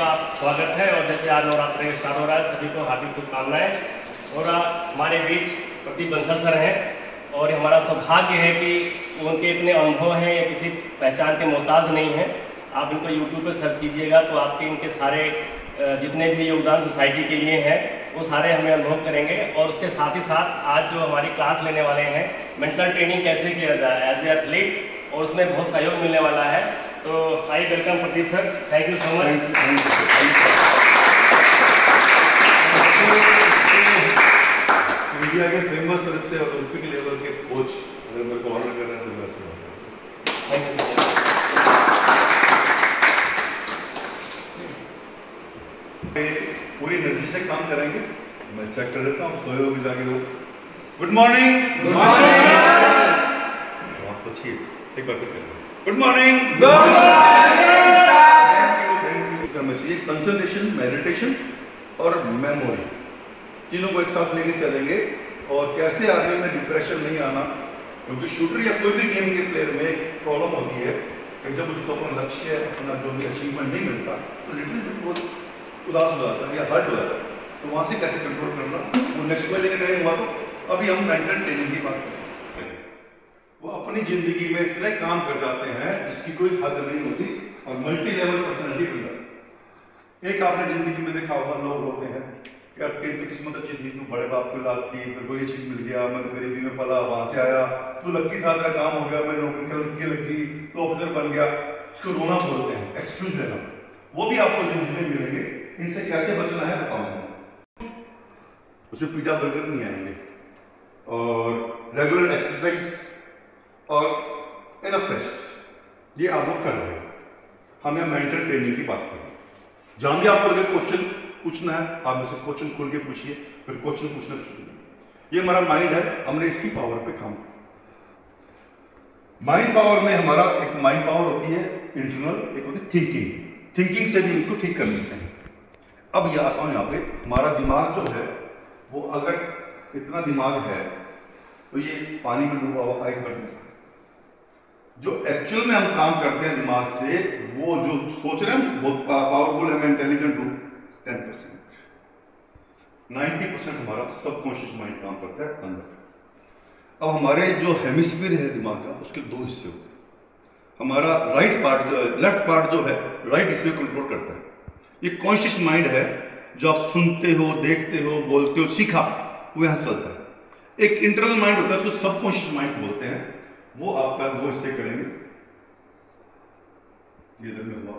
का स्वागत है। और जैसे आज नवरात्रि स्टार्ट हो रहा है, सभी को हार्दिक शुभकामनाएं। और हमारे बीच प्रदीप बंसल सर हैं और हमारा सौभाग्य है कि उनके इतने अनुभव हैं, ये किसी पहचान के मोहताज नहीं हैं। आप इनको यूट्यूब पर सर्च कीजिएगा तो आपके इनके सारे जितने भी योगदान सोसाइटी के लिए हैं वो सारे हमें अनुभव करेंगे। और उसके साथ ही साथ आज जो हमारी क्लास लेने वाले हैं मेंटल ट्रेनिंग कैसे किया जाए एज ए एथलीट, और उसमें बहुत सहयोग मिलने वाला है। तो I welcome Pradeep sir, thank you so much. India के फेमस रहते ओलंपिक लेवल के कोच अगर मेरे को ऑर्डर कर रहे हैं तो मैं पूरी एनर्जी से काम करेंगे। मैं चेक कर लेता हूँ, सोए हुए भी जाके हो। Good morning. Good morning. बहुत अच्छी है, एक बार फिर गुड मॉर्निंग। Good morning. करना चाहिए कंसंट्रेशन, मेडिटेशन और मेमोरी, तीनों को एक साथ लेके चलेंगे। और कैसे आगे में डिप्रेशन नहीं आना, क्योंकि शूटर या कोई भी गेम के प्लेयर में एक प्रॉब्लम होती है कि जब उसको अपना लक्ष्य, अपना जो भी अचीवमेंट नहीं मिलता तो लिटिल बिट वो उदास हो जाता है या हर्ट हो जाता है। तो वहाँ से कैसे कंट्रोल करना, वो नेक्स्ट में लेने टाइम हुआ। तो अभी हम मेंटल ट्रेनिंग की बात करें। वो अपनी जिंदगी में इतने काम कर जाते हैं जिसकी कोई हद नहीं होती और मल्टी लेवल पर्सनैलिटी बन जाती है। एक आपने जिंदगी में देखा होगा, लोग होते हैं यार तेरी तो किस्मत अच्छी थी, तू बड़े बाप की औलाद थी, फिर को ये चीज मिल गया, मैं तो गरीबी में पला, वहां से आया, तू लक्की था, तेरा काम हो गया, मैं नौकरी लगी तो ऑफिसर बन गया। इसको रोना बोलते हैं, एक्सक्यूज लेना। वो भी आपको जिंदगी में मिलेंगे। इनसे कैसे बचना है बताऊंगा। उसमें पिज्जा बर्गर नहीं आएंगे, और रेगुलर एक्सरसाइज और इनफ रेस्ट, ये आप लोग कर रहे हैं। हम यहाँ मेंटल ट्रेनिंग की बात करें। जहां भी आपको लगे क्वेश्चन पूछना है, आप मुझसे क्वेश्चन खोल के पूछिए, फिर क्वेश्चन पूछना शुरू। ये हमारा माइंड है, हमने इसकी पावर पे काम किया। माइंड पावर में हमारा एक माइंड पावर होती है इंटरनल, एक होती है थिंकिंग। थिंकिंग से भी इसको ठीक कर सकते हैं। अब ये आता हूं यहाँ पे, हमारा दिमाग जो है वो अगर इतना दिमाग है तो ये पानी में डूबा हुआ आइसबर्ग जैसा। जो एक्चुअल में हम काम करते हैं दिमाग से, वो जो सोच रहे हैं बहुत पावरफुल है, मैं इंटेलिजेंट हूं, 10%। 90% हमारा सबकॉन्शियस माइंड काम करता है अंदर। अब हमारे जो हेमिस्फीयर है दिमाग का, उसके दो हिस्से होते हैं। हमारा राइट पार्ट जो है, लेफ्ट पार्ट जो है, राइट हिस्से को कंट्रोल करता है। ये कॉन्शियस माइंड है, जो आप सुनते हो, देखते हो, बोलते हो, सीखा, वो यहां चलता है। एक इंटरनल माइंड होता है, उसको सबकॉन्शियस माइंड बोलते हैं। वो आपका दो हिस्से करेंगे। ये हुआ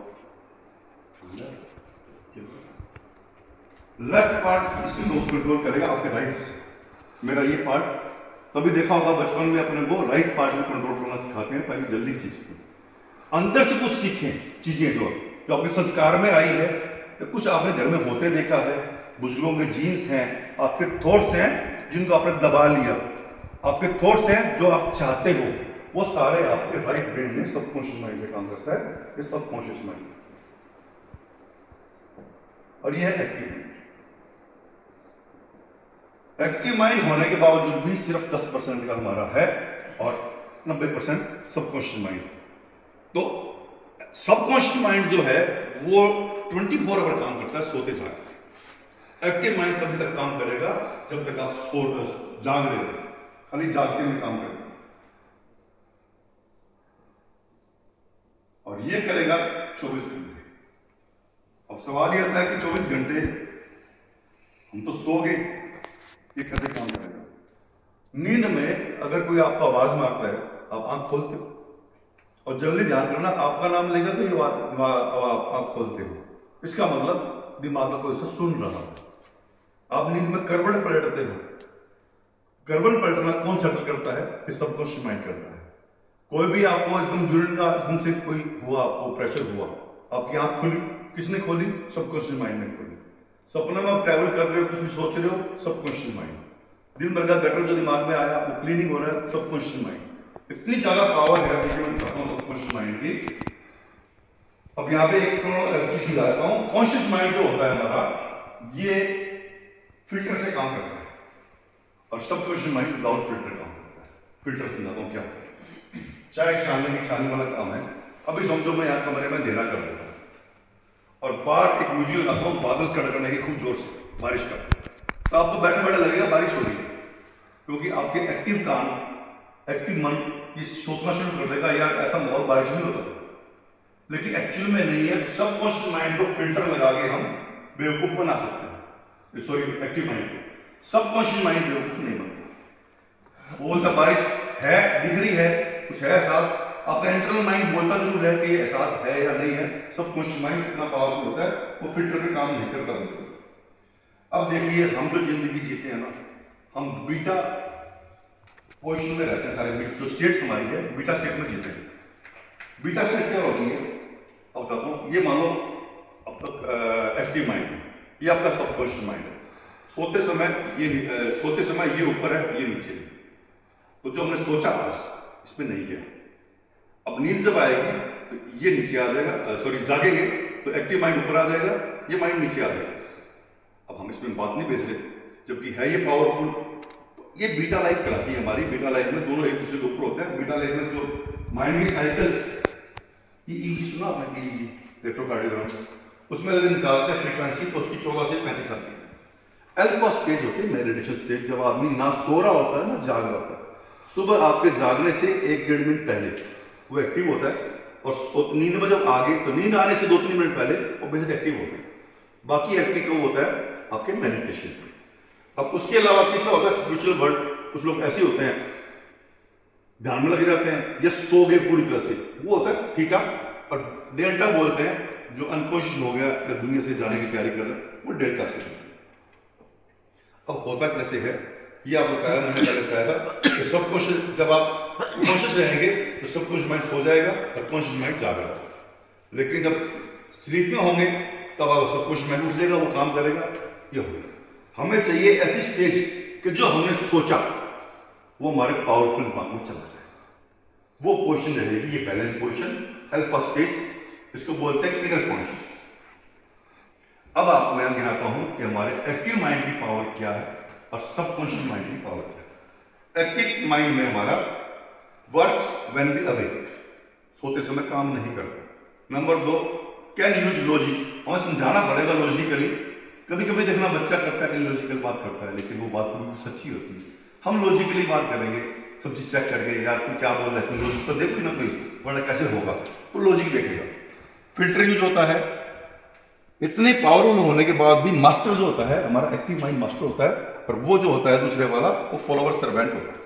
लेफ्ट पार्ट, इसी को कंट्रोल करेगा आपके राइट से। मेरा ये पार्ट, तभी देखा होगा बचपन में अपने को राइट पार्ट में कंट्रोल करना सिखाते हैं ताकि जल्दी सीख सकें। अंदर से कुछ सीखें चीजें जो आपके संस्कार में आई है, तो कुछ आपने घर में होते देखा है, बुजुर्गों के जीन्स हैं, आपके थॉट्स हैं जिनको आपने दबा लिया, आपके थॉट्स हैं जो आप चाहते हो, वो सारे आपके राइट ब्रेन में सबकॉन्शियस माइंड से काम करता है। ये सबकॉन्शियस माइंड, और यह है एक्टिव माइंड। एक्टिव माइंड होने के बावजूद भी सिर्फ 10% का हमारा है और 90% सबकॉन्शियस माइंड। तो सबकॉन्शियस माइंड जो है वो 24 आवर काम करता है सोते जागते। एक्टिव माइंड तब तक काम करेगा जब तक आप जाग रहे हो, खाली जागते में काम करेगा। और ये करेगा 24 घंटे। अब सवाल यह आता है कि 24 घंटे हम तो सो गए, ये कैसे काम करेगा? नींद में अगर कोई आपको आवाज मारता है, आप आंख खोलते हो, और जल्दी ध्यान करना, आपका नाम लेगा तो ये आंख खोलते हो। इसका मतलब दिमाग का कोई सुन रहा है। आप नींद में करवट पलटते हो। करवट पलटना कौन सेटल करता है? इस सबकॉन्शियस माइंड करता है। कोई भी आपको एकदम यूरिन का एकदम से कोई हुआ, आपको प्रेशर हुआ, आपकी आंख खुली, किसने खोली? सबकॉन्शियस माइंड ने खोली। सपने में आप ट्रैवल कर रहे हो, कुछ भी सोच रहे हो, सबकॉन्शियस माइंड। दिन भर का गटर जो दिमाग में आया, वो क्लीनिंग हो रहा है, सबकॉन्शियस माइंड। इतनी ज्यादा पावर है सबकॉन्शियस माइंड की। अब यहाँ पे एक चीज बताता हूँ। कॉन्शियस माइंड जो होता है हमारा, ये फिल्टर से काम करता है, और सबकॉन्शियस माइंड विदाउट फिल्टर काम करता है। फिल्टर समझाता हूँ क्या है। चाय छानने वाला काम है। अभी समझो मैं यहाँ कमरे में अंधेरा कर देता हूँ और बाहर एक म्यूजिक लगाता हूँ बादल कड़कने की खूब जोर से बारिश का, तो आपको बैठे बैठे लगेगा बारिश हो रही है, क्योंकि आपके एक्टिव कान, एक्टिव मन ये सोचना शुरू कर देगा यार ऐसा माहौल बारिश में होता था, लेकिन एक्चुअल में नहीं है। सबकॉन्शियस माइंड को फिल्टर लगा के हम बेवकूफ बना सकते हैं, सॉरी एक्टिव माइंड को। सबकॉन्शियस माइंड बेवकूफ नहीं बनता, वो बोलता बारिश है, दिख रही है, कुछ है एहसास, आपका इंटरनल माइंड बोलता जरूर है कि ये एहसास है या नहीं है। सबकॉन्शियस माइंड इतना पावरफुल होता है, वो फिल्टर पे काम नहीं करता बिल्कुल। अब देखिए हम जो जिंदगी जीते हैं ना, हम बीटा पोजिशन में रहते हैं सारे, जो स्टेट्स हमारी है बीटा स्टेट में जीते हैं। बीटा स्टेट क्या होती है अब बताता हूँ। ये मान लो अब तक एक्टिव माइंड, ये आपका सबकॉन्शियस माइंड है। सोते समय ये ऊपर है, ये नीचे है। तो जो हमने सोचा आज इसमें नहीं किया, अब नींद जब आएगी तो ये नीचे आ जाएगा, सॉरी जागेंगे तो एक्टिव माइंड ऊपर आ जाएगा, ये माइंड नीचे आ जाएगा। अब हम इसमें बात नहीं भेज रहे, जबकि है ये पावरफुल। तो ये बीटा लाइफ कहलाती है हमारी। बीटा लाइफ में दोनों एक दूसरे के ऊपर होते हैं। बीटा लाइफ में जो माइंड की साइकिल्स, ईईजी सुना आपने, ईईजी इलेक्ट्रोकार्डियोग्राम, उसमें अगर निकालते हैं फ्रीक्वेंसी तो उसकी 14 से 35 आती है। अल्फा स्टेज होती है मेडिटेशन स्टेज, जब आदमी ना सो रहा होता है ना जाग रहा होता है। सुबह आपके जागने से 1-1.5 मिनट पहले वो एक्टिव होता है, और नींद में जब आगे तो नींद आने से 2-3 मिनट पहले वो बेहद एक्टिव होता है। बाकी एक्टिव कब होता है आपके मेडिटेशन। अब उसके अलावा तीसरा होता है स्पिरिचुअल वर्ल्ड। कुछ लोग ऐसे होते हैं ध्यान में लगे जाते हैं या सो गए पूरी तरह से, वो होता है थीटा। और डेल्टा बोलते हैं जो अनकॉन्शियस हो गया या दुनिया से जाने की तैयारी कर रहा है, वो डेल्टा से। अब होता कैसे है ये आप बताया, मैंने पहले बताया था कि सबकॉन्शियस, जब आप कॉन्शियस रहेंगे तो सबकॉन्शियस माइंड सो जाएगा और कॉन्शियस माइंड जागेगा। लेकिन जब स्लीप में होंगे तब आप सबकॉन्शियस माइंड उठ जाएगा, वो काम करेगा, ये होगा। हमें चाहिए ऐसी स्टेज कि जो हमने सोचा वो हमारे पावरफुल दिमाग में चला जाए, वो पोजीशन रहेगी। ये बैलेंस पोजीशन, अल्फा स्टेज, इसको बोलते हैं इनर कॉन्शियस। अब आपको मैं गिनाता हूं कि हमारे एक्टिव माइंड की पावर क्या है और सबकॉन्शियस माइंड की पावर क्या है। एक्टिव माइंड में हमारा वर्क्स व्हेन वी अवेक, सोते समय काम नहीं करता। नंबर 2, कैन यूज लॉजिक, हमें समझाना पड़ेगा लॉजिकली। कभी कभी देखना बच्चा करता है कि लॉजिकल बात करता है, लेकिन वो बात बिल्कुल सच्ची होती है। हम लॉजिकली बात करेंगे, सब चीज चेक करके, यार तू क्या बोल रहा है, इसमें लॉजिक तो देखो ना कोई, वरना कैसे होगा, तो लॉजिक देखेगा। फिल्टर यूज होता है। इतने पावरफुल होने के बाद भी मास्टर जो होता है हमारा एक्टिव माइंड मास्टर होता है, और वो जो होता है दूसरे वाला वो फॉलोवर सर्वेंट होता है।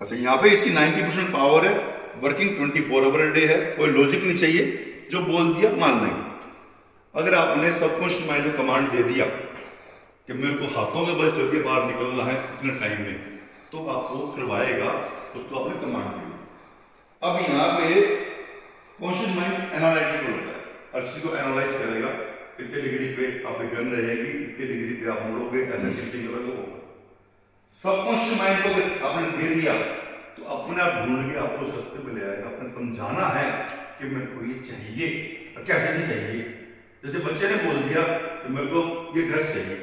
अच्छा, यहाँ पे इसकी 90% पावर है, वर्किंग 24 आवर डे है, कोई लॉजिक नहीं चाहिए, जो बोल दिया मान लेंगे। अगर आपने सबकॉन्शियस माइंड को कमांड दे दिया कि मेरे को हाथों के बल चल के बाहर निकलना है इतने टाइम में, तो आपको करवाएगा, उसको आपने कमांड दी। अब यहाँ पे कॉन्शियस माइंड एनालिटिकल होता है, हर चीज को एनालाइज करेगा। इतने डिग्री पे आपकी गन रहेगी, इतने डिग्री पे आप मुड़ोगे, ऐसा टिल्टिंग करोगे होगा। सबकॉन्शियस माइंड को अगर आपने दे दिया तो अपने आप ढूंढ के आपको उस रास्ते पे ले आएगा। अपने समझाना है कि मेरे को ये चाहिए और कैसे नहीं चाहिए। जैसे बच्चे ने बोल दिया कि मेरे को ये ड्रेस चाहिए,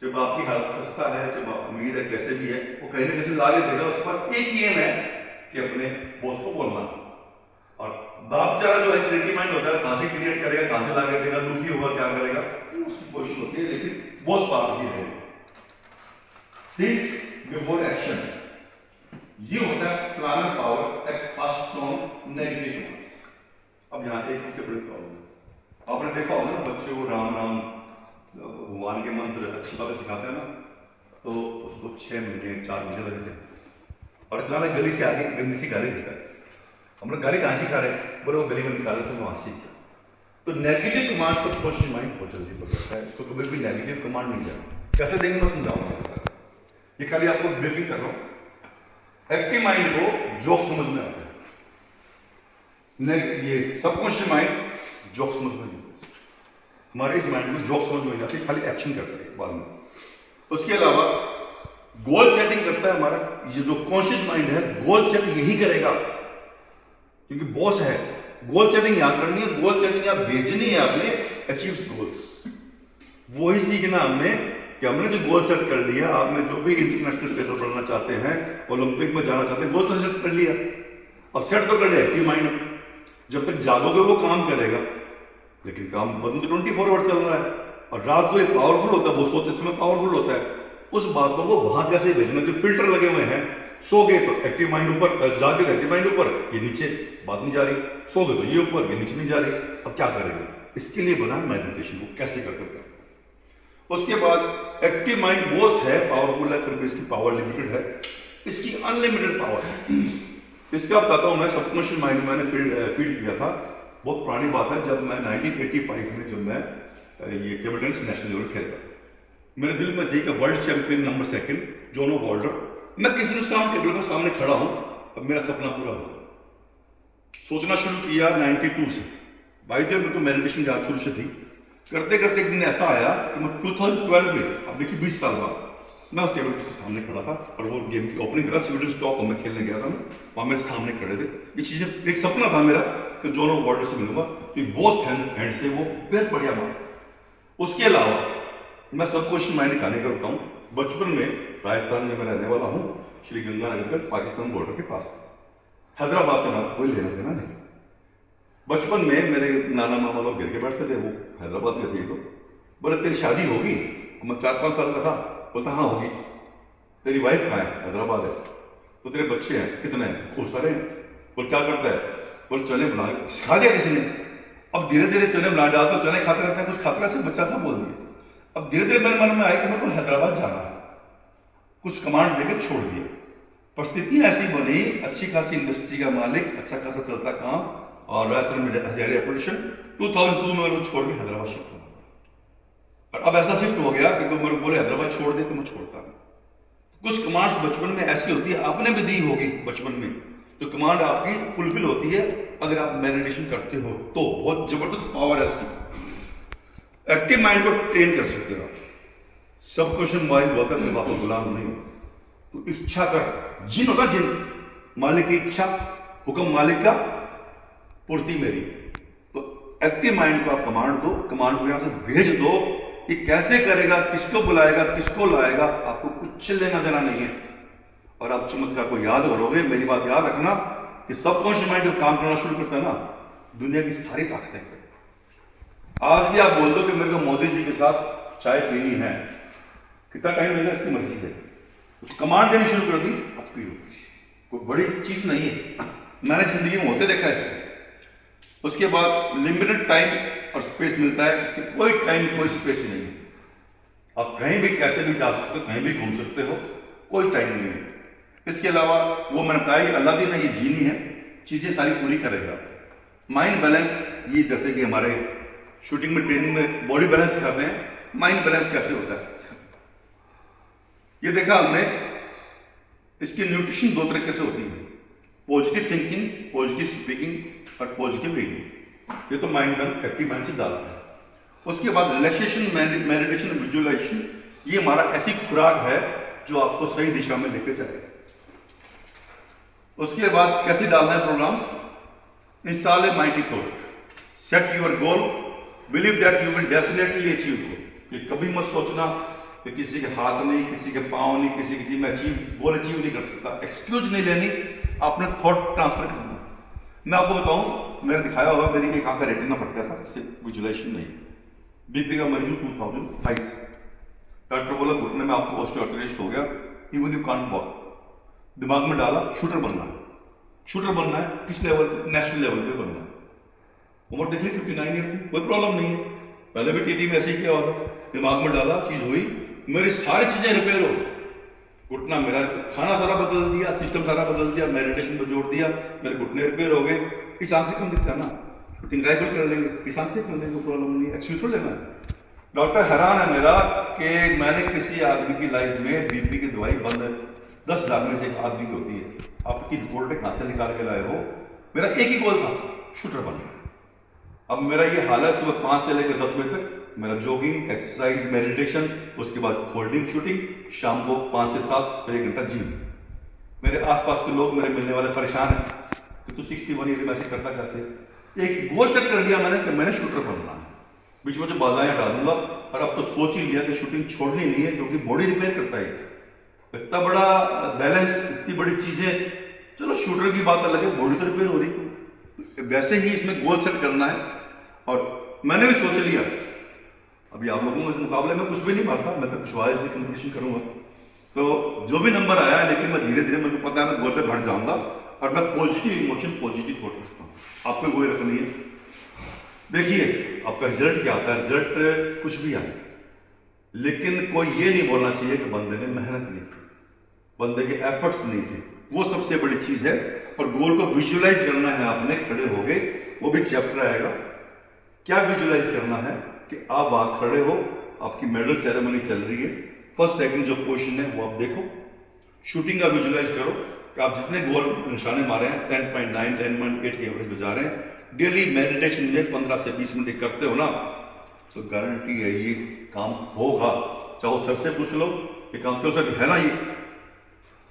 जब आपकी हालत खस्ता है, जब आप उम्मीद है कैसे भी है, वो कहीं ना कैसे ला के देगा। उसके पास एक ही एम है कि अपने बॉस को बोलना। और बाप बेचारा जो है क्रिएटिव माइंड होता है, कहां से क्रिएट करेगा, कहां से ला के देगा, दुखी होगा, क्या करेगा, उसकी कोशिश होती है, लेकिन बॉस पाप ही है। थिंग्स बिफोर एक्शन, ये होता है planar power, act fast from negative commands. अब यहाँ एक सबसे बड़ी प्रॉब्लम है, आपने देखा होगा ना बच्चे को राम राम भगवान के मंत्र अच्छी बातें सिखाते हैं ना, तो उसको 6 महीने 4 महीने लगते हैं, और इतना गली से आगे गंदी सी गाली देता है। हम लोग गाली कहाँ सिखा रहे हैं, बोले वो गली में निकाले तो वहां सीख। तो नेगेटिव कमांड सबकॉन्शियस माइंड बहुत जल्दी पकड़ता है, इसको कभी भी नेगेटिव कमांड नहीं जाए। कैसे देंगे मैं समझाऊंगा, ये खाली आपको ब्रीफिंग कर रहा हूं। एक्टिव माइंड को जोक समझ में आता है, ये सबकॉन्शियस माइंड जोक समझ में नहीं आता। हमारे इस माइंड में जोक समझ में नहीं आती, खाली एक्शन करता है बाद में। तो उसके अलावा गोल सेटिंग करता है हमारा ये जो कॉन्शियस माइंड है, गोल सेट यही करेगा क्योंकि बॉस है। गोल सेटिंग यहां करनी है, गोल सेटिंग यहां बेचनी है आपने, अचीव गोल्स। वही सीखना हमने कि हमने जो गोल सेट कर लिया, आपने जो भी इंटरनेशनल पेपर पढ़ना चाहते हैं, ओलंपिक में जाना चाहते हैं, गोल तो सेट कर लिया, और सेट तो कर लिया एक्टिव माइंड। जब तक जागोगे वो काम करेगा। लेकिन काम बदन तो 24 आवर चल रहा है, और रात को ये पावरफुल होता है, वो सोते समय पावरफुल होता है। उस बातों को वहां कैसे भेजना, जो फिल्टर लगे हुए हैं, सो गए तो एक्टिव माइंड ऊपर, जागे तो एक्टिव माइंड ऊपर, ये नीचे बात नहीं जा रही, सो गए तो ये ऊपर, ये नीचे नहीं जा रही। अब क्या करेंगे? इसके लिए बना मेडिटेशन को कैसे करते हैं। उसके बाद एक्टिव माइंड बोस है, पावरफुल है, फिर भी इसकी पावर लिमिटेड है, इसकी अनलिमिटेड पावर है। इसका बताता हूं मैं, सबकॉन्शियस माइंड मैंने फीड किया था, बहुत पुरानी बात है, जब मैं 1985 में जब मैं ये टेबल टेनिस नेशनल लेवल खेलता, मेरे दिल में थी कि वर्ल्ड चैंपियन नंबर 2 जोनो वॉल्डर, मैं किसी ने सामने टेबल के सामने खड़ा हूं, अब मेरा सपना पूरा हो। सोचना शुरू किया 92 से, भाई मेरे को मेडिटेशन की शुरू से थी, करते करते एक दिन ऐसा आया कि मैं 2012 में, अब देखिए 20 साल बाद, मैं उस टेबल के सामने खड़ा था और वो गेम की ओपनिंग करा, स्वीडन स्टॉकहोम में खेलने गया था मैं, वहां मेरे सामने खड़े थे। ये चीजें, एक सपना था मेरा कि जोनो वॉल्डर से मिलूंगा, तो बहुत हैंड से वो बेहद बढ़िया बात। उसके अलावा मैं सबकॉन्शियस माइंड का बताऊं, बचपन में राजस्थान में मैं रहने वाला हूं, श्री गंगानगर में, पाकिस्तान बॉर्डर के पास, हैदराबाद से ना कोई लेना देना नहीं। बचपन में मेरे नाना मामा लोग गिर के बैठते थे, वो हैदराबाद में थे, तो बोले तेरी शादी होगी, मैं 4-5 साल का था, बोलता हाँ होगी। तेरी वाइफ कहाँ है? हैदराबाद है। तो तेरे बच्चे हैं? कितने हैं? खूब सारे हैं। बोल क्या करता है? बोल चने बना, सिखा दिया किसी ने। अब धीरे धीरे चने बना डालता, चने खाते रहते हैं, कुछ खाते रहते, बच्चा था बोल दिया। अब धीरे धीरे मेरे मन में आया कि मेरे को हैदराबाद जाना है, कुछ कमांड देकर छोड़ दिया। परिस्थितियां ऐसी बनी, अच्छी खासी इंडस्ट्री का मालिक, अच्छा खासा चलता काम, और राजस्थान में हजारे पोजिशन, 2002 में मेरे को छोड़ के हैदराबाद शिफ्ट हुआ। और अब ऐसा शिफ्ट हो गया कि कोई मेरे को बोले हैदराबाद छोड़ दे तो मैं छोड़ता नहीं। कुछ कमांड्स बचपन में ऐसी होती है, आपने भी दी होगी बचपन में, तो कमांड आपकी फुलफिल होती है अगर आप मेडिटेशन करते हो, तो बहुत जबरदस्त पावर है उसकी। एक्टिव माइंड को ट्रेन कर सकते हो। सबकॉन्शियस माइंड बोलता है बापा गुलाम नहीं हो, तो इच्छा कर, जिन होता जिन, मालिक की इच्छा, हुक्म मालिक का, पूर्ति मेरी। तो एक्टिव माइंड को आप कमांड दो, कमांड को यहां से भेज दो, ये कैसे करेगा, किसको बुलाएगा, किसको लाएगा, आपको कुछ लेना देना नहीं है। और आप चमत्कार को याद करोगे। मेरी बात याद रखना कि सबकॉन्शियस माइंड जब काम करना शुरू करता है ना, दुनिया की सारी ताकतें, आज भी आप बोल दो कि मेरे को मोदी जी के साथ चाय पीनी है, कितना टाइम लगेगा इसकी मर्जी है, उसको कमांड देनी शुरू कर दी, अब पी लो, कोई बड़ी चीज नहीं है। मैंने जिंदगी में होते देखा है इसको। उसके बाद लिमिटेड टाइम और स्पेस मिलता है, इसके कोई टाइम कोई स्पेस नहीं है। आप कहीं भी कैसे भी जा सकते हो, कहीं भी घूम सकते हो, कोई टाइम नहीं है। इसके अलावा वो मैंने बताया, ये अल्लाह ने ये जीनी है, चीजें सारी पूरी करेगा। माइंड बैलेंस, ये जैसे कि हमारे शूटिंग में ट्रेनिंग में बॉडी बैलेंस सिखाते हैं, माइंड बैलेंस कैसे होता है ये देखा हमने। इसकी न्यूट्रिशन 2 तरीके से होती है, पॉजिटिव थिंकिंग, पॉजिटिव स्पीकिंग और पॉजिटिव रीडिंग। ये तो माइंड एक्टिव माइंड से डालता है। उसके बाद रिलैक्सेशन, मेडिटेशन, विजुअलाइजेशन, ये हमारा ऐसी खुराक है जो आपको सही दिशा में लेकर जाएगा। उसके बाद कैसे डालना है program? Install a mighty thought, set your goal, believe that you will definitely achieve goal. ये कभी मत सोचना कि किसी के हाथ नहीं, किसी के पांव नहीं, किसी की चीज में गोल अचीव नहीं कर सकता। एक्सक्यूज नहीं लेनी, आपने थॉट ट्रांसफर करना। मैं आपको बताऊं, मैंने दिखाया होगा, मेरी एक आंख का रेटिना फट गया था, इससे विजुअलाइजेशन नहीं। बीपी का मरीज 2005 से, डॉक्टर बोला घुटने में आपको ऑस्टियोआर्थराइटिस हो गया, इवन यू कांट वॉक। दिमाग में डाला शूटर बनना है, शूटर बनना है, किस लेवल? नेशनल लेवल पे बनना है। उम्र देख ली 59 ईयर्स की, कोई प्रॉब्लम नहीं है। पहले भी टीटी में ऐसे ही किया हुआ था, दिमाग में डाला, चीज हुई, मेरी सारी चीजें रिपेयर हो, घुटना मेरा, खाना सारा बदल दिया, सिस्टम सारा बदल दिया, मेडिटेशन पर जोड़ दिया, मेरे घुटने रिपेयर हो गए। इस आंख से कम दिखता है ना, शूटिंग राइफल कर लेंगे, इस आंख से कर लेंगे, प्रॉब्लम नहीं है, एक्सक्यूज थोड़ा लेना है। डॉक्टर हैरान है मेरा कि मैंने किसी आदमी की लाइफ में बीपी की दवाई बंद है, 10 लाख में से एक आदमी की होती है, आपकी रिपोर्ट कहां से निकाल के लाए हो? मेरा एक ही गोल था, शूटर बनना। अब मेरा ये हाल है, सुबह 5 से लेकर 10 बजे तक मेरा जॉगिंग, एक्सरसाइज, मेडिटेशन, उसके बाद होल्डिंग शूटिंग, शाम को 5 से 7 1 घंटा जिम। मेरे आसपास के लोग, मेरे मिलने वाले परेशान हैं कि तू 61 ईयर में ऐसे करता कैसे? एक गोल सेट कर लिया मैंने कि मैंने शूटर बनना है, बीच में जो बाधाएं डालूंगा। और अब तो सोच ही लिया कि शूटिंग छोड़नी नहीं है, क्योंकि बॉडी रिपेयर करता है। इतना बड़ा बैलेंस, इतनी बड़ी चीजें, चलो शूटर की बात अलग है, बॉडी तो रिपेयर हो रही है। वैसे ही इसमें गोल सेट करना है और मैंने भी सोच लिया, अभी आप लोगों के मुकाबले में कुछ भी नहीं मानता, मैं तो विश्वास से कंपटीशन करूंगा। तो जो भी नंबर आया, लेकिन मैं धीरे धीरे, मुझे पता है मैं गोल पे बढ़ जाऊंगा और मैं पॉजिटिव इमोशन, पॉजिटिव थॉट रखता हूँ। आपको वही रखनी है। देखिए आपका रिजल्ट क्या आता है, रिजल्ट कुछ भी आए, लेकिन कोई ये नहीं बोलना चाहिए कि बंदे ने मेहनत नहीं की, बंदे के एफर्ट्स नहीं थे। वो सबसे बड़ी चीज है। और गोल को विजुअलाइज करना है आपने, खड़े हो गए, वो भी चैप्टर आएगा। क्या विजुअलाइज करना है कि आप खड़े हो, आपकी मेडल सेरेमनी चल रही है, फर्स्ट सेकंड जो पोजीशन है वो आप देखो, शूटिंग का विजुअलाइज करो कि आप जितने गोल निशाने मारे हैं 10.9, 10.8 के एवरेज बजा रहे हैं। डेली मेडिटेशन में 15 से 20 मिनट करते हो ना, तो गारंटी है ये काम होगा। चाहो सर से पूछ लो, ये काम क्यों सर है ना ये।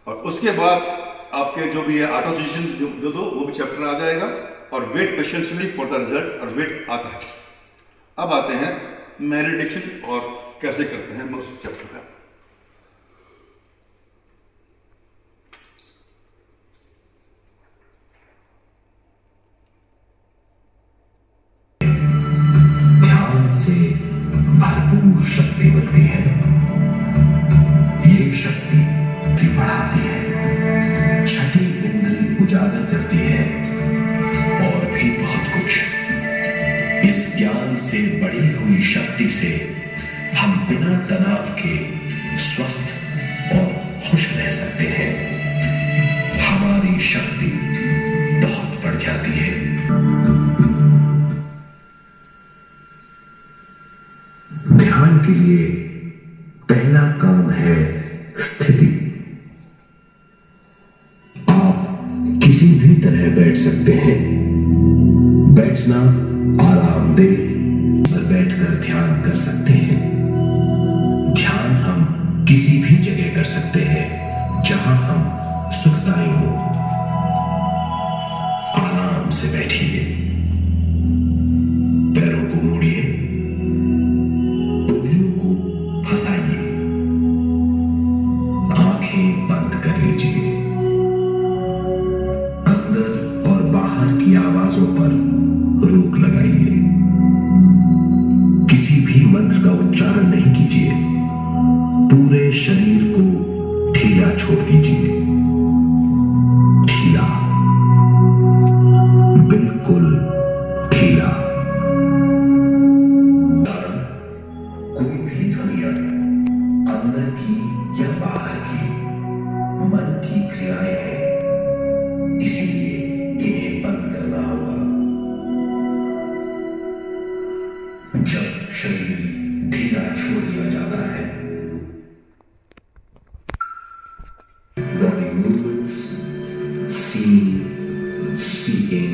और उसके बाद आपके जो भी है ऑटो सजेशन दे दो, वो भी चैप्टर आ जाएगा। और wait patiently for the result, और वेट आता है। अब आते हैं मेडिटेशन और कैसे करते हैं, मैं उस चैप्टर का। ध्यान से भरपूर शक्ति मिलती है। ये शक्ति बढ़ाती है, छठी इंद्री उजागर करती है, और भी बहुत कुछ। इस ज्ञान से बढ़ी हुई शक्ति से हम बिना तनाव के स्वस्थ और खुश रह सकते हैं। हमारी शक्ति बहुत बढ़ जाती है। ध्यान के लिए पहला काम है स्थिति। आप किसी भी तरह बैठ सकते हैं। बैठना आरामदेह, पर बैठकर ध्यान कर सकते हैं। ध्यान हम किसी भी जगह कर सकते हैं जहां हम सुखदायी हो। आराम से बैठिए, पैरों को मोड़िए, उंगलियों को फंसाइए, आंखें बंद कर लीजिए। अंदर और बाहर की आवाजों पर रोक लगाइए। किसी भी मंत्र का उच्चारण नहीं कीजिए। पूरे शरीर को ढीला छोड़ दीजिए। ढीला, बिल्कुल ढीला। कोई भी ध्वनियां, अंदर की या बाहर की, मन की क्रियाएं हैं, इसीलिए इन्हें बंद करना होगा। जब शरीर ढीला छोड़ दिया जाता है, body movements, seeing, speaking,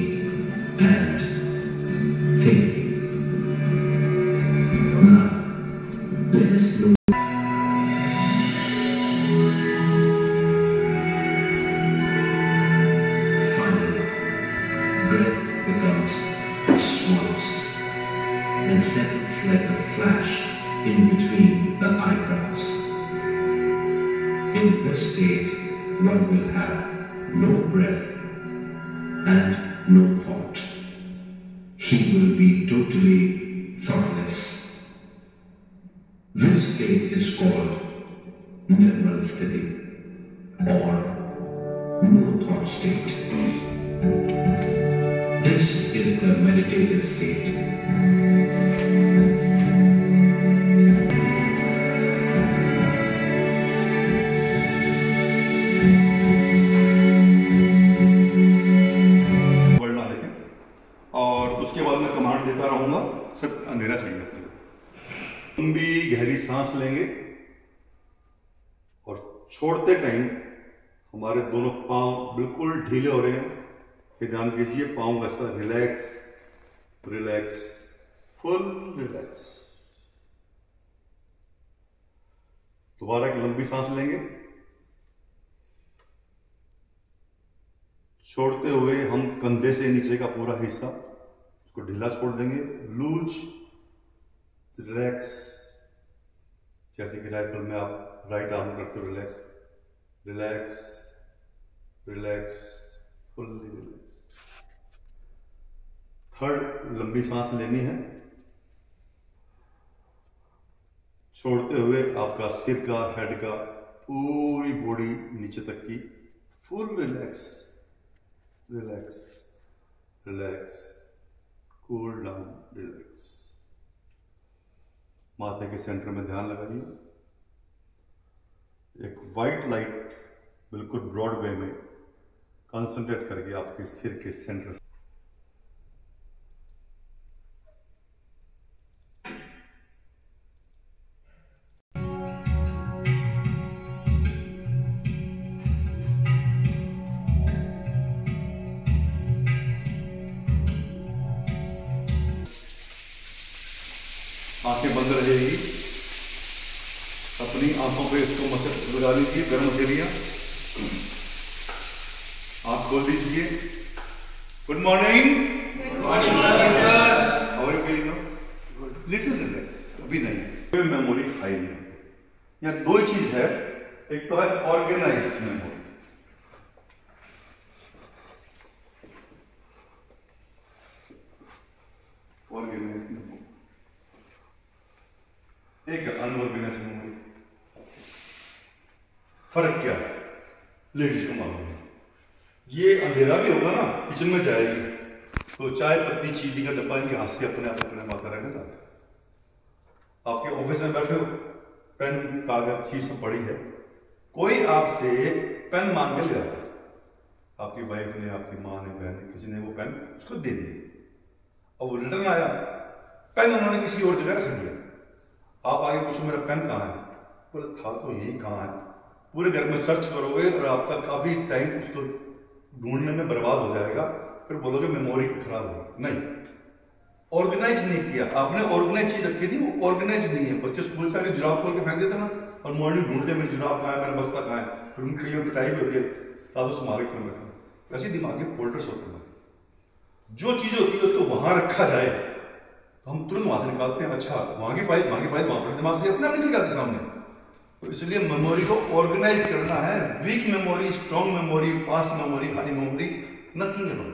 and thinking. Now, let us know. Finally, breath becomes the smallest and settles like a flash in between the eyebrows. In this state, one will have no breath and no thought. He will be totally thoughtless. This state is called Nirmal Sthiti, or no thought state. This is the meditative state. देता रहूंगा, सब अंधेरा चाहिए अपने को। लंबी गहरी सांस लेंगे और छोड़ते टाइम हमारे दोनों पांव बिल्कुल ढीले हो रहे हैं। ये ध्यान कीजिए, पांव का ऐसा रिलैक्स रिलैक्स, फुल रिलैक्स। दोबारा एक लंबी सांस लेंगे, छोड़ते हुए हम कंधे से नीचे का पूरा हिस्सा उसको ढीला छोड़ देंगे, लूज रिलैक्स। जैसे कि राइफल में आप राइट आर्म करते हो, relax relax relax, fully relax. Third लंबी सांस लेनी है छोड़ते हुए आपका सिर का, हेड का, पूरी बॉडी नीचे तक की full relax, relax, relax, cool down, relax. माथे के सेंटर में ध्यान लगाइए। एक वाइट लाइट बिल्कुल ब्रॉड वे में कंसंट्रेट करके आपके सिर के सेंटर से आंखें बंद रहेगी। अपनी आंखों पे इसको मसाज लगा लीजिए, गर्म मटेरियल। आंख खोल लीजिए। Good morning. Good morning sir. How are you feeling now? Little relax. अभी नहीं, कोई मेमोरी हाई नहीं। यहाँ दो ही चीज है, एक तो है ऑर्गेनाइज्ड मेमोरी। ऑर्गेनाइज्ड मेमोरी, एक है अनऑर्गेनाइज्ड मेमोरी। फर्क क्या है? लेडीज को मालूम है। ये अंधेरा भी होगा ना, किचन में जाएगी तो चाय पत्ती चीनी का डब्बा इनके हाथ से अपने आप अपने माथा रखा जाता है। आपके ऑफिस में बैठे हो, पेन कागज चीज सब पड़ी है, कोई आपसे पेन मांग के ले आता है। आपकी वाइफ ने, आपकी माँ ने, बहन ने, किसी ने वो पेन उसको दे दिया और वो रिटर्न आया, पेन उन्होंने किसी और जगह रख दिया। आप आगे पूछो मेरा पेन कहाँ है? बोले था तो यही, कहाँ है? पूरे घर में सर्च करोगे और आपका काफी टाइम उसको ढूंढने में बर्बाद हो जाएगा। फिर बोलोगे मेमोरी खराब होगी। नहीं, ऑर्गेनाइज नहीं किया आपने। ऑर्गेनाइज चीज रखी थी, वो ऑर्गेनाइज नहीं है। बच्चे स्कूल से आके जुराब खोल के फेंक देते ना, और मॉर्निंग ढूंढते मेरे जुराब कहाँ है, मेरा बस्ता कहाँ है, फिर उनकी कई पिटाई भी होती है, दादू संभाले क्यों रखा। ऐसे दिमाग के फोल्डर्स होते हैं। जो चीज होती है उसको वहां रखा जाए तो हम तुरंत वहां से निकालते हैं। अच्छा, वहां की फाइल वहां पर दिमाग से अपने आप निकल जाती सामने। तो इसलिए मेमोरी को ऑर्गेनाइज करना है। Weak memory, strong memory, past memory, high memory, nothing at all.